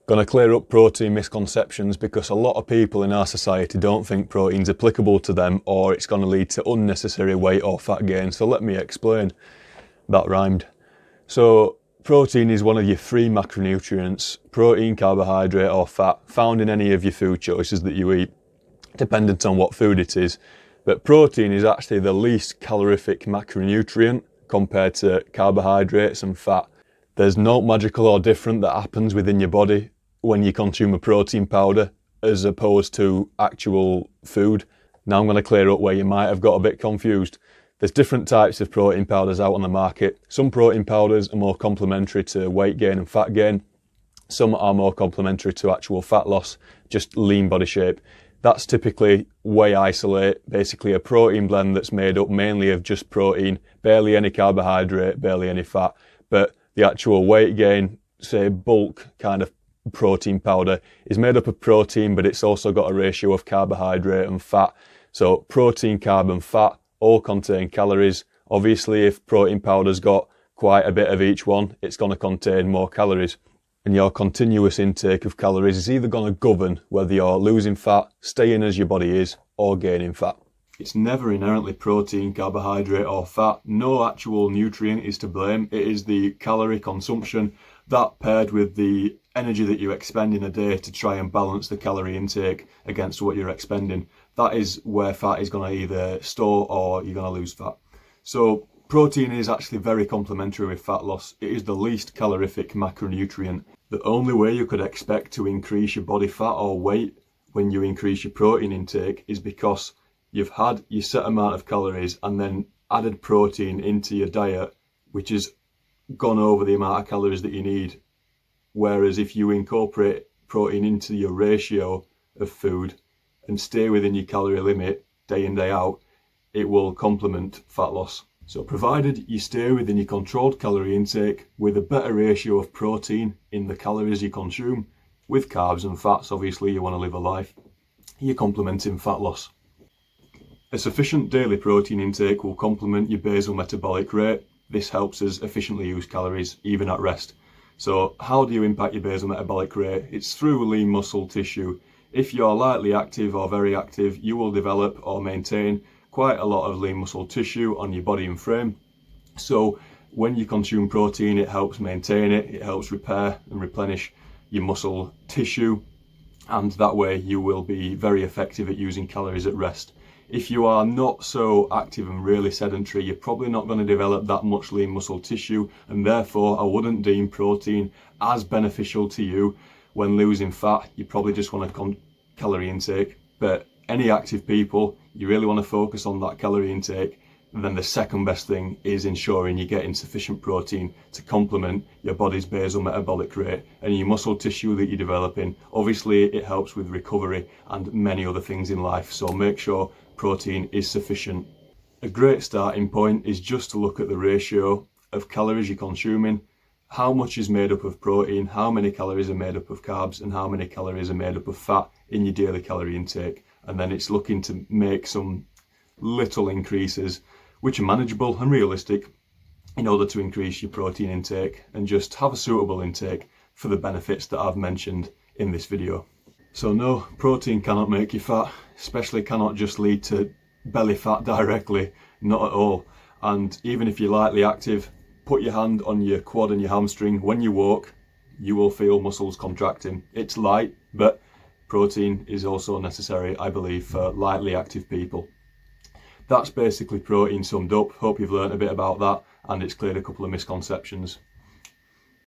Going to clear up protein misconceptions because a lot of people in our society don't think protein's applicable to them, or it's going to lead to unnecessary weight or fat gain. So let me explain. That rhymed. So protein is one of your three macronutrients: protein, carbohydrate or fat, found in any of your food choices that you eat, dependent on what food it is. But protein is actually the least calorific macronutrient compared to carbohydrates and fat. There's no magical or different that happens within your body when you consume a protein powder as opposed to actual food. Now I'm going to clear up where you might have got a bit confused. There's different types of protein powders out on the market. Some protein powders are more complementary to weight gain and fat gain. Some are more complementary to actual fat loss, just lean body shape. That's typically whey isolate, basically a protein blend that's made up mainly of just protein, barely any carbohydrate, barely any fat. But the actual weight gain, say bulk kind of protein powder, is made up of protein, but it's also got a ratio of carbohydrate and fat. So protein, carb and fat all contain calories. Obviously, if protein powder's got quite a bit of each one, it's going to contain more calories. And your continuous intake of calories is either going to govern whether you're losing fat, staying as your body is, or gaining fat. It's never inherently protein, carbohydrate or fat. No actual nutrient is to blame. It is the calorie consumption, that paired with the energy that you expend in a day to try and balance the calorie intake against what you're expending. That is where fat is going to either store or you're going to lose fat. So protein is actually very complementary with fat loss. It is the least calorific macronutrient. The only way you could expect to increase your body fat or weight when you increase your protein intake is because you've had your set amount of calories and then added protein into your diet, which has gone over the amount of calories that you need. Whereas if you incorporate protein into your ratio of food and stay within your calorie limit day in, day out, it will complement fat loss. So provided you stay within your controlled calorie intake with a better ratio of protein in the calories you consume, with carbs and fats, obviously you want to live a life, you're complementing fat loss. A sufficient daily protein intake will complement your basal metabolic rate. This helps us efficiently use calories even at rest. So how do you impact your basal metabolic rate? It's through lean muscle tissue. If you're lightly active or very active, you will develop or maintain quite a lot of lean muscle tissue on your body and frame. So when you consume protein, it helps maintain it, it helps repair and replenish your muscle tissue, and that way you will be very effective at using calories at rest. If you are not so active and really sedentary, you're probably not going to develop that much lean muscle tissue, and therefore I wouldn't deem protein as beneficial to you when losing fat. You probably just want a calorie intake. But any active people, you really want to focus on that calorie intake. And then the second best thing is ensuring you're getting sufficient protein to complement your body's basal metabolic rate and your muscle tissue that you're developing. Obviously, it helps with recovery and many other things in life. So make sure protein is sufficient. A great starting point is just to look at the ratio of calories you're consuming, how much is made up of protein, how many calories are made up of carbs, and how many calories are made up of fat in your daily calorie intake. And then it's looking to make some little increases which are manageable and realistic in order to increase your protein intake and just have a suitable intake for the benefits that I've mentioned in this video. So no, protein cannot make you fat, especially cannot just lead to belly fat directly, not at all. And even if you're lightly active, put your hand on your quad and your hamstring. When you walk, you will feel muscles contracting. It's light, but protein is also necessary, I believe, for lightly active people. That's basically protein summed up. Hope you've learned a bit about that and it's cleared a couple of misconceptions.